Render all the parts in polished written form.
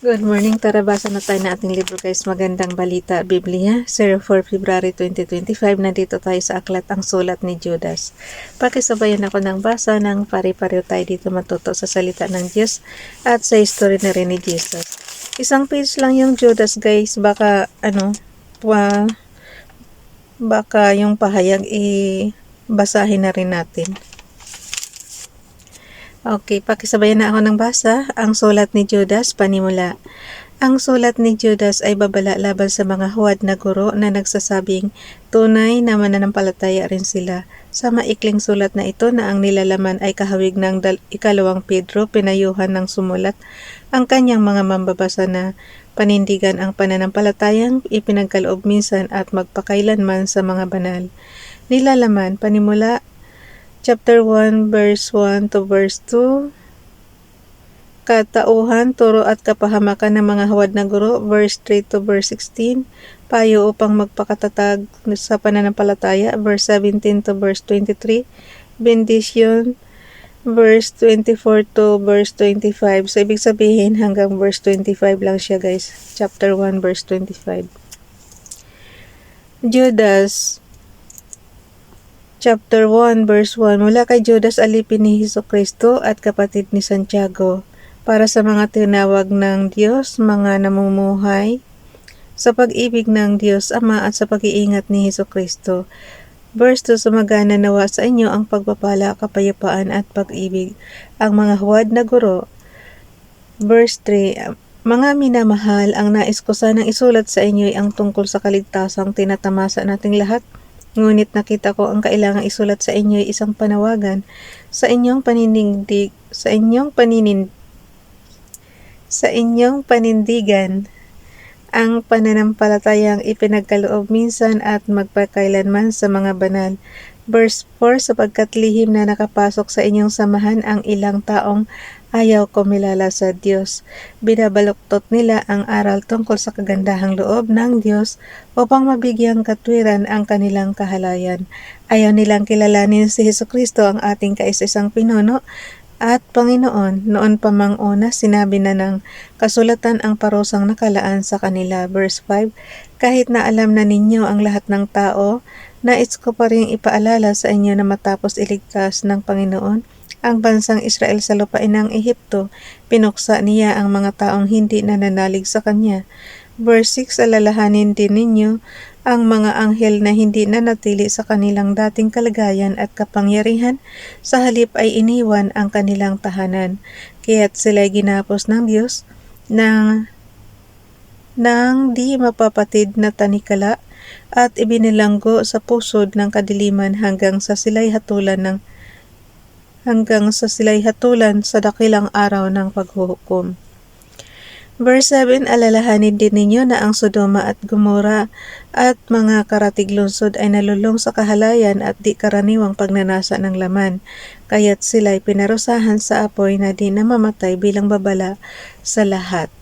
Good morning, tara basa na tayo na ating libro guys. Magandang balita, Biblia, 04 February 2025. Nandito tayo sa aklat ang sulat ni Judas. Pakisabayan ako ng basa ng pare-pareho tayo dito matuto sa salita ng Diyos at sa history na rin ni Jesus. Isang page lang yung Judas guys, baka baka yung pahayag basahin na rin natin. Okay, pakisabayan na ako ng basa. Ang sulat ni Judas, panimula. Ang sulat ni Judas ay babala laban sa mga huwad na guro na nagsasabing tunay na mananampalataya rin sila. Sa maikling sulat na ito na ang nilalaman ay kahawig ng ikalawang Pedro, pinayuhan ng sumulat ang kanyang mga mambabasa na panindigan ang pananampalatayang ipinagkaloob minsan at magpakailanman sa mga banal. Nilalaman, panimula, Chapter 1, verse 1 to verse 2. Katauhan, turo at kapahamakan ng mga hawad na guro, verse 3 to verse 16. Payo upang magpakatatag sa pananampalataya, verse 17 to verse 23. Bendition, verse 24 to verse 25. So, ibig sabihin hanggang verse 25 lang siya guys. Chapter 1, verse 25. Judas, Chapter 1, verse 1. Mula kay Judas, alipin ni Hesukristo at kapatid ni Santiago, para sa mga tinawag ng Diyos, mga namumuhay sa pag-ibig ng Diyos Ama at sa pag-iingat ni Hesukristo. Verse 2. Sumagana nawa sa inyo ang pagpapala, kapayapaan at pag-ibig. Ang mga huwad na guro. Verse 3. Mga minamahal, ang nais ko sanang isulat sa inyo ay ang tungkol sa kaligtasang tinatamasa nating lahat. Ngunit nakita ko ang kailangang isulat sa inyo ay isang panawagan sa inyong panindigan ang pananampalatayang ipinagkaloob minsan at magpakailanman sa mga banal. Verse 4, sapagkat lihim na nakapasok sa inyong samahan ang ilang taong ayaw kumilala sa Diyos. Binabaluktot nila ang aral tungkol sa kagandahang loob ng Diyos upang mabigyang katwiran ang kanilang kahalayan. Ayaw nilang kilalanin si Hesukristo ang ating kaisa-isang pinuno at Panginoon. Noon pa mang una, sinabi na ng kasulatan ang parusang nakalaan sa kanila. Verse 5, kahit na alam na ninyo ang lahat ng tao, nais ko pa rin ipaalala sa inyo na matapos iligtas ng Panginoon ang bansang Israel sa lupain ng Ehipto, pinuksa niya ang mga taong hindi nananalig sa kanya. Verse 6, alalahanin din ninyo ang mga anghel na hindi nanatili sa kanilang dating kalagayan at kapangyarihan, sa halip ay iniwan ang kanilang tahanan, kaya't sila'y ginapos ng Diyos ng di mapapatid na tanikala at ibinilanggo sa pusod ng kadiliman hanggang sa sila'y hatulan sa dakilang araw ng paghuhukom. Verse 7, alalahanin din ninyo na ang Sodoma at Gomora at mga karatig lungsod ay nalulong sa kahalayan at di karaniwang pagnanasa ng laman, kaya't sila'y pinarusahan sa apoy na di namamatay bilang babala sa lahat.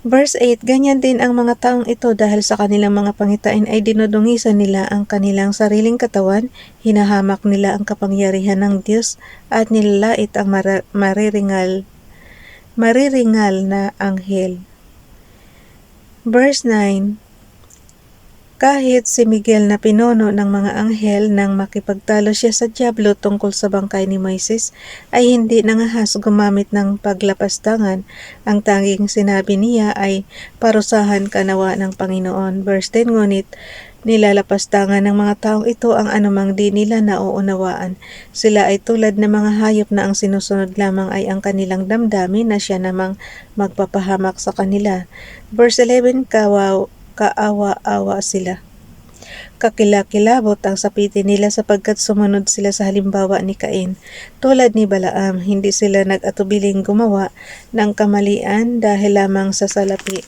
Verse 8, ganyan din ang mga taong ito dahil sa kanilang mga pangitain ay dinudungisan nila ang kanilang sariling katawan, hinahamak nila ang kapangyarihan ng Diyos at nilalait ang mariringal na anghel. Verse 9, kahit si Miguel na pinuno ng mga anghel nang makipagtalo siya sa dyablo tungkol sa bangkay ni Moises, ay hindi nangahas gumamit ng paglapastangan. Ang tanging sinabi niya ay parusahan ka nawa ng Panginoon. Verse 10, ngunit nilalapastangan ng mga taong ito ang anumang di nila nauunawaan. Sila ay tulad ng mga hayop na ang sinusunod lamang ay ang kanilang damdamin na siya namang magpapahamak sa kanila. Verse 11, kaawa-awa sila. Kakilakilabot ang sapitin nila sapagkat sumunod sila sa halimbawa ni Cain. Tulad ni Balaam, hindi sila nag-atubiling gumawa ng kamalian dahil lamang sa salapi.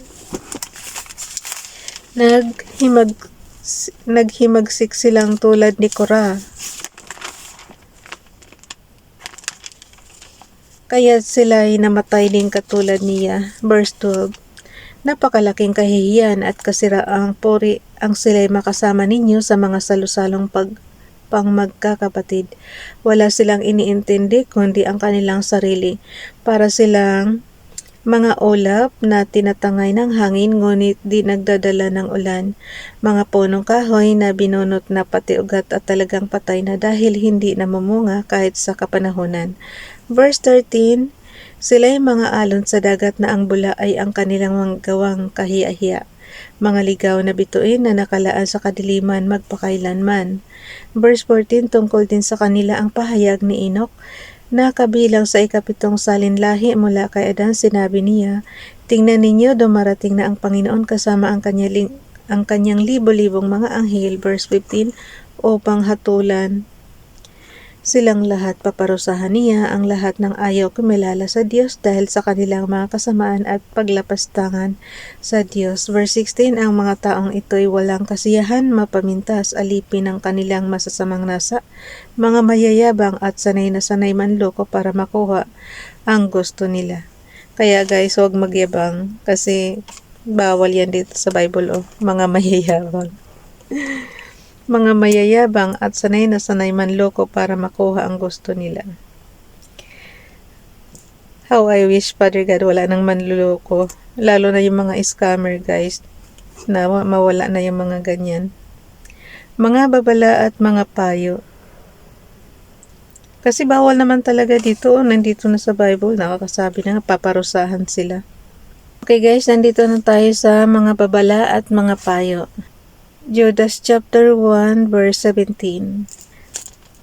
Naghimagsik silang tulad ni Korah, kaya sila'y namatay din katulad niya. Verse 12, napakalaking kahihiyan at kasiraang puri ang sila'y makasama ninyo sa mga salusalong magkakapatid. Wala silang iniintindi kundi ang kanilang sarili. Para silang Mga ulap na tinatangay ng hangin ngunit di nagdadala ng ulan. Mga punong kahoy na binunot na pati ugat at talagang patay na dahil hindi namumunga kahit sa kapanahunan. Verse 13, sila'y mga alon sa dagat na ang bula ay ang kanilang gawang kahiya-hiya. Mga ligaw na bituin na nakalaan sa kadiliman magpakailanman. Verse 14, tungkol din sa kanila ang pahayag ni Enoch na kabilang sa ikapitong salinlahi mula kay Adan. Sinabi niya, tingnan ninyo, dumarating na ang Panginoon kasama ang kanyang libo-libong mga anghel. Verse 15, upang hatulan silang lahat. Paparusahan niya ang lahat ng ayaw kumilala sa Diyos dahil sa kanilang mga kasamaan at paglapastangan sa Diyos. Verse 16, ang mga taong ito'y walang kasiyahan, mapamintas, alipin ng kanilang masasamang nasa, mga mayayabang at sanay na sanay manloko para makuha ang gusto nila. Kaya guys, huwag magyabang kasi bawal yan dito sa Bible, mga mayayabang. Mga mayayabang at sanay na sanay manloko para makuha ang gusto nila. How I wish, Father God, wala nang manluloko. Lalo na yung mga scammer, guys, na mawala na yung mga ganyan. Mga babala at mga payo. Kasi bawal naman talaga dito, nandito na sa Bible, nakakasabi na paparusahan sila. Okay guys, nandito na tayo sa mga babala at mga payo. Judas chapter 1 verse 17.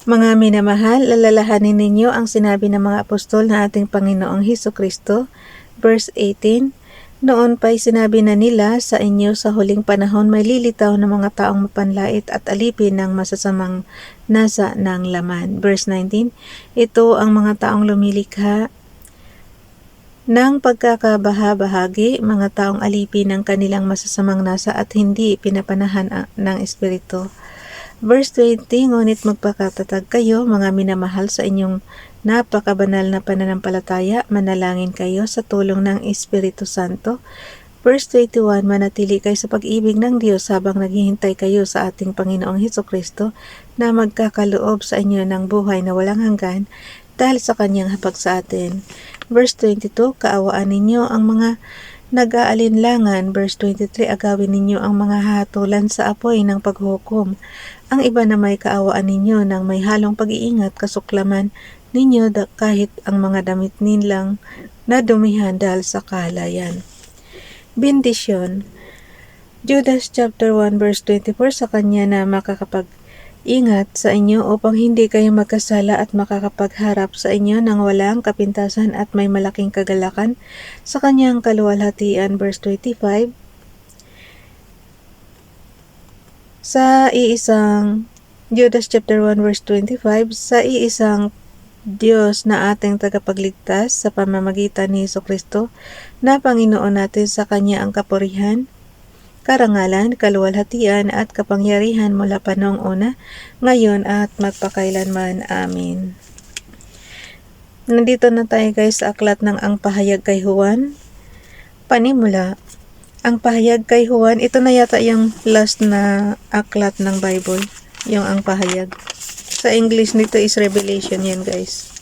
Mga minamahal, alalahanin ninyo ang sinabi ng mga apostol na ating Panginoong Hesukristo. Verse 18. Noon pa'y sinabi na nila sa inyo sa huling panahon may lilitaw ng mga taong mapanlait at alipin ng masasamang nasa ng laman. Verse 19. Ito ang mga taong lumilikha ng pagkakabaha-bahagi, mga taong alipin ng kanilang masasamang nasa at hindi pinapanahan ng Espiritu. Verse 20, ngunit magpakatatag kayo, mga minamahal, sa inyong napakabanal na pananampalataya, manalangin kayo sa tulong ng Espiritu Santo. Verse 21, manatili kayo sa pag-ibig ng Diyos habang naghihintay kayo sa ating Panginoong Hesukristo na magkakaloob sa inyo ng buhay na walang hanggan dahil sa kanyang habag sa atin. Verse 22, kaawaan ninyo ang mga nag-aalinlangan. Verse 23, agawin ninyo ang mga hahatulan sa apoy ng paghukom. Ang iba na may kaawaan ninyo ng may halong pag-iingat, kasuklaman ninyo kahit ang mga damit nilang nadumihan dahil sa kahalayan. Bendisyon. Judas chapter 1 verse 24, sa kanya na makakapag-ingat sa inyo upang hindi kayo magkasala at makakapagharap sa inyo ng walang kapintasan at may malaking kagalakan sa kanyang kaluwalhatian. Verse 25, sa iisang Judas chapter 1 verse 25, sa iisang Diyos na ating tagapagligtas sa pamamagitan ni Hesukristo na Panginoon natin, sa kanya ang kapurihan, karangalan, kaluwalhatian at kapangyarihan mula pa noong una, ngayon at magpakailanman. Amin. Nandito na tayo guys sa aklat ng Ang Pahayag kay Juan. Panimula. Ang Pahayag kay Juan, ito na yata yung last na aklat ng Bible, yung Ang Pahayag. Sa English nito is Revelation yan guys.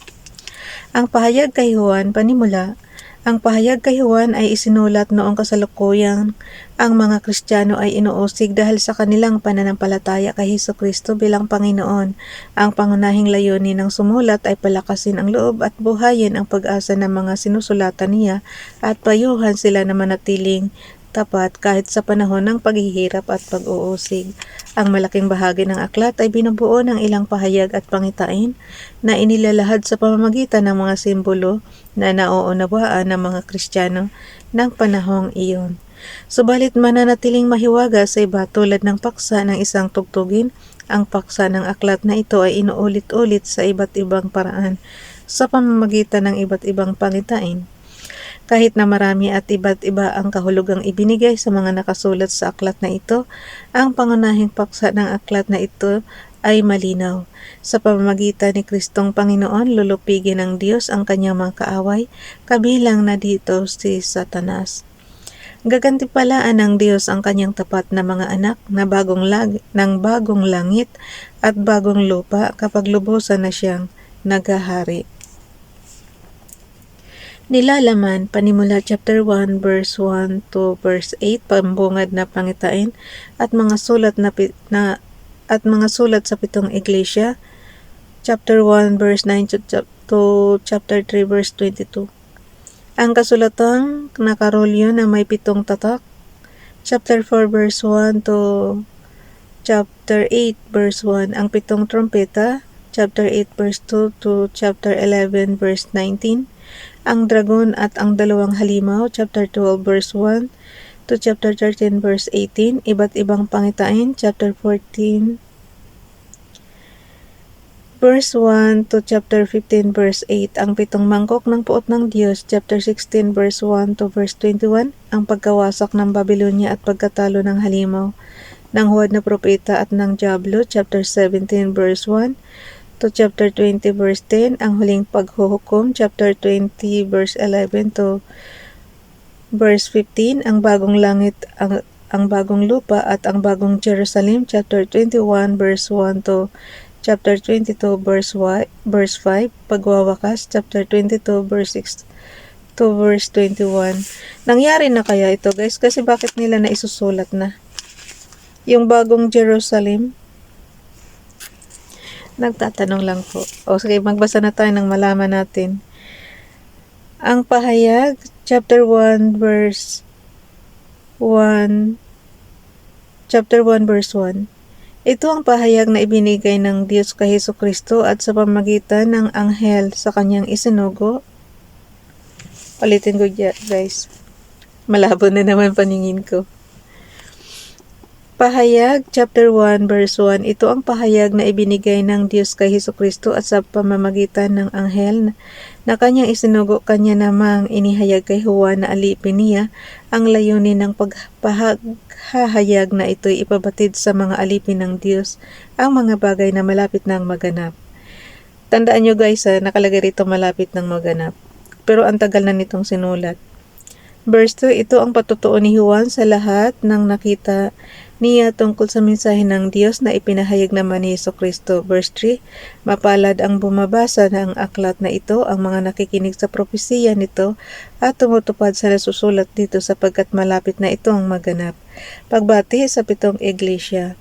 Ang Pahayag kay Juan, panimula. Ang Pahayag kay Juan ay isinulat noong kasalukuyang ang mga Kristiyano ay inuusig dahil sa kanilang pananampalataya kay Hesukristo bilang Panginoon. Ang pangunahing layunin ng sumulat ay palakasin ang loob at buhayin ang pag-asa ng mga sinusulatan niya at payuhan sila na manatiling tapat kahit sa panahon ng paghihirap at pag-uusig. Ang malaking bahagi ng aklat ay binubuo ng ilang pahayag at pangitain na inilalahad sa pamamagitan ng mga simbolo na nauunawaan ng mga Kristiyano ng panahong iyon. Subalit mananatiling mahiwaga sa iba tulad ng paksa ng isang tugtugin. Ang paksa ng aklat na ito ay inuulit-ulit sa iba't ibang paraan sa pamamagitan ng iba't ibang pangitain. Kahit na marami at iba't iba ang kahulugang ibinigay sa mga nakasulat sa aklat na ito, ang pangunahing paksa ng aklat na ito ay malinaw. Sa pamamagitan ni Kristong Panginoon, lulupigin ng Diyos ang kanyang mga kaaway, kabilang na dito si Satanas. Gagantipalaan ng Diyos ang kanyang tapat na mga anak na bagong langit at bagong lupa kapag lubusan na siyang naghahari. Nilalaman, panimula chapter 1 verse 1 to verse 8, pambungad na pangitain at mga sulat at mga sulat sa pitong iglesia, chapter 1 verse 9 to chapter 3 verse 22. Ang kasulatang nakarolyo na may pitong tatak, chapter 4 verse 1 to chapter 8 verse 1. Ang pitong trompeta, chapter 8 verse 2 to chapter 11 verse 19. Ang dragon at ang dalawang halimaw, chapter 12 verse 1 to chapter 13 verse 18. Iba't ibang pangitain, chapter 14 verse 1 to chapter 15 verse 8. Ang pitong mangkok ng puot ng Diyos, chapter 16 verse 1 to verse 21. Ang pagkawasak ng Babylonia at pagkatalo ng halimaw, ng huwad na propeta at ng diablo, chapter 17 verse 1 to chapter 20 verse 10. Ang huling paghuhukom, chapter 20 verse 11 to verse 15. Ang bagong langit, ang bagong lupa at ang bagong Jerusalem, chapter 21 verse 1 to chapter 22 verse 5. Pagwawakas, chapter 22 verse 6 to verse 21. Nangyari na kaya ito, guys? Kasi bakit nila na isusulat na yung bagong Jerusalem? Nagtatanong lang po. O sige, magbasa na tayo ng malaman natin. Ang pahayag, chapter 1 verse 1, chapter 1 verse 1. Ito ang pahayag na ibinigay ng Diyos kay Hesukristo at sa pamamagitan ng anghel sa kanyang isinugo. Ulitin ko guys. Malabo na naman paningin ko. Pahayag, chapter 1, verse 1. Ito ang pahayag na ibinigay ng Diyos kay Hesukristo at sa pamamagitan ng anghel na kanyang isinugo, kanya namang inihayag kay Juan na alipin niya. Ang layunin ng paghahayag na ito'y ipabatid sa mga alipin ng Diyos ang mga bagay na malapit nang maganap. Tandaan nyo guys, nakalagay rito malapit nang maganap. Pero ang tagal na nitong sinulat. Verse 2, ito ang patutuo ni Juan sa lahat ng nakita niya tungkol sa mensahe ng Diyos na ipinahayag naman ni Hesukristo. Verse 3, mapalad ang bumabasa ng aklat na ito, ang mga nakikinig sa propesiya nito at tumutupad sa nasusulat dito sapagkat malapit na itong maganap. Pagbati sa pitong iglesia.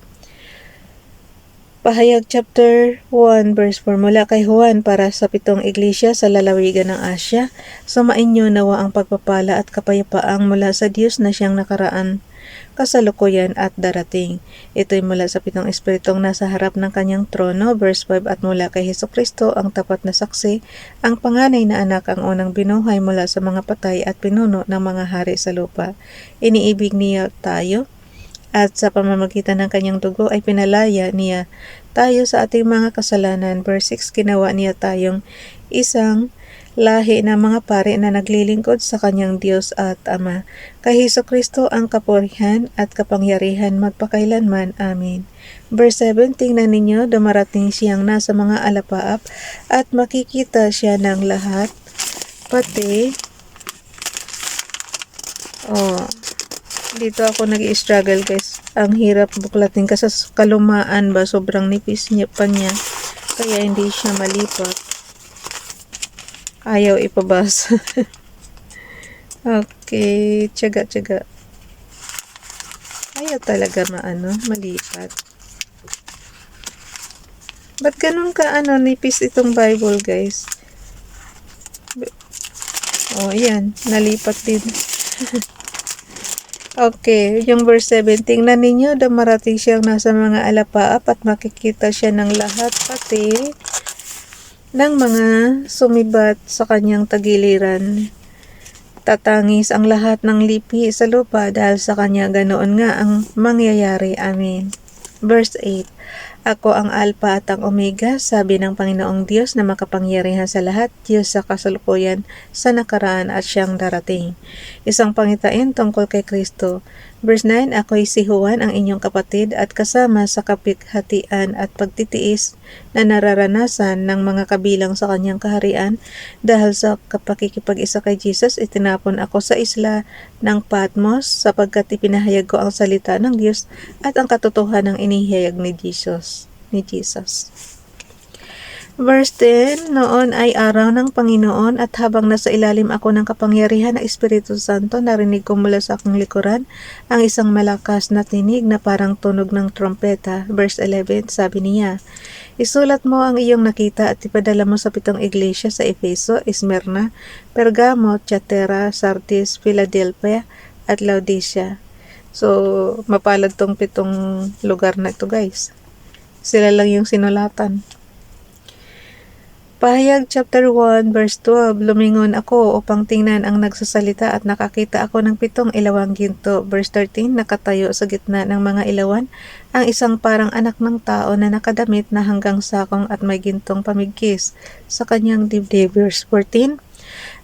Pahayag chapter 1 verse 4, mula kay Juan para sa pitong iglesia sa lalawigan ng Asya. Sumainyo nawa ang pagpapala at kapayapaang mula sa Diyos na siyang nakaraan, kasalukuyan at darating. Ito'y mula sa pitong espiritong nasa harap ng kanyang trono. Verse 5, at mula kay Hesukristo ang tapat na saksi, ang panganay na anak, ang unang binuhay mula sa mga patay at pinuno ng mga hari sa lupa. Iniibig niya tayo at sa pamamagitan ng kanyang dugo ay pinalaya niya tayo sa ating mga kasalanan. Verse 6, ginawa niya tayong isang lahi ng mga pari na naglilingkod sa kanyang Diyos at Ama. Kay Hesukristo ang kapurihan at kapangyarihan magpakailanman. Amen. Verse 7, tingnan ninyo, dumarating siyang nasa mga alapaap at makikita siya ng lahat, pati dito ako nag-i-struggle guys. Ang hirap buklatin kasi sa kalumaan ba, sobrang nipis niya pa niya. Kaya hindi siya malipat. Ayaw ipabasa. Okay, tiyaga. Ayaw talaga malipat. Ba't ganun ka nipis itong Bible guys? Yan, nalipat din. Okay, yung verse 7, tingnan ninyo, dumarating siyang nasa mga alapaap at makikita siya ng lahat, pati ng mga sumibat sa kanyang tagiliran. Tatangis ang lahat ng lipi sa lupa dahil sa kanya, ganoon nga ang mangyayari. Amen. Verse 8, ako ang Alpha at ang Omega, sabi ng Panginoong Diyos na makapangyarihan sa lahat, Diyos sa kasalukuyan, sa nakaraan at siyang darating. Isang pangitain tungkol kay Kristo. Verse 9, ako'y si Juan, ang inyong kapatid at kasama sa kapighatian at pagtitiis na nararanasan ng mga kabilang sa kanyang kaharian. Dahil sa pakikipag-isa kay Jesus, itinapon ako sa isla ng Patmos sapagkat ipinahayag ko ang salita ng Diyos at ang katotohanan ng inihayag ni Jesus. Verse 10, noon ay araw ng Panginoon at habang nasa ilalim ako ng kapangyarihan ng Espiritu Santo, narinig ko mula sa aking likuran ang isang malakas na tinig na parang tunog ng trompeta. Verse 11, sabi niya, isulat mo ang iyong nakita at ipadala mo sa 7 iglesia sa Efeso, Esmirna, Pergamo, Thyatira, Sardis, Philadelphia, at Laodicea. So, mapalad tong 7 lugar na ito, guys. Sila lang yung sinulatan. Pahayag chapter 1 verse 12, lumingon ako upang tingnan ang nagsasalita at nakakita ako ng 7 ilawang ginto. Verse 13, nakatayo sa gitna ng mga ilawan ang isang parang anak ng tao na nakadamit na hanggang sakong at may gintong pamigkis sa kanyang dibdib. Verse 14,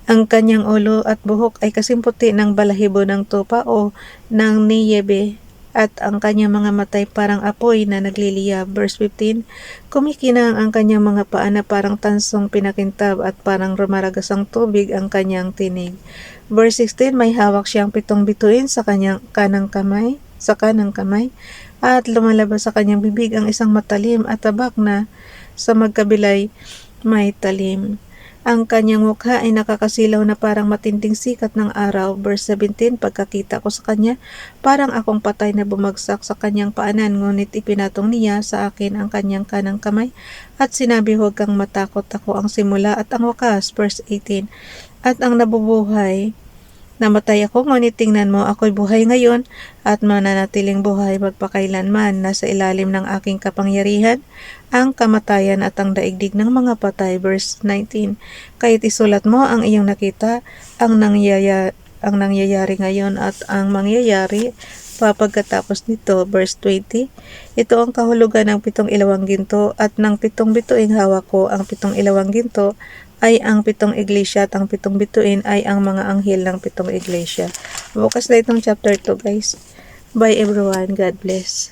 ang kanyang ulo at buhok ay kasimputi ng balahibo ng tupa o ng niyebe, at ang kanyang mga matay parang apoy na nagliliyab. Verse 15, kumikinang ang kanyang mga paa na parang tansong pinakintab at parang rumaragas ang tubig ang kanyang tinig. Verse 16, may hawak siyang 7 bituin sa kanyang kanang kamay, at lumalabas sa kanyang bibig ang isang matalim at tabak na sa magkabilay may talim. Ang kanyang mukha ay nakakasilaw na parang matinding sikat ng araw. Verse 17, pagkakita ko sa kanya, parang akong patay na bumagsak sa kanyang paanan, ngunit ipinatong niya sa akin ang kanyang kanang kamay at sinabi, huwag kang matakot, ako ang simula at ang wakas. Verse 18, at ang nabubuhay, namatay ako, ngunit tingnan mo, ako'y buhay ngayon at mananatiling buhay magpakailanman. Nasa ilalim ng aking kapangyarihan ang kamatayan at ang daigdig ng mga patay. Verse 19, kahit isulat mo ang iyong nakita, ang nangyayari ngayon at ang mangyayari pagkatapos nito. Verse 20, ito ang kahulugan ng 7 ilawang ginto at ng 7 bituing hawak ko. Ang 7 ilawang ginto ay ang 7 iglesia at ang 7 bituin ay ang mga anghel ng 7 iglesia. Bukas na itong chapter 2, guys. Bye everyone. God bless.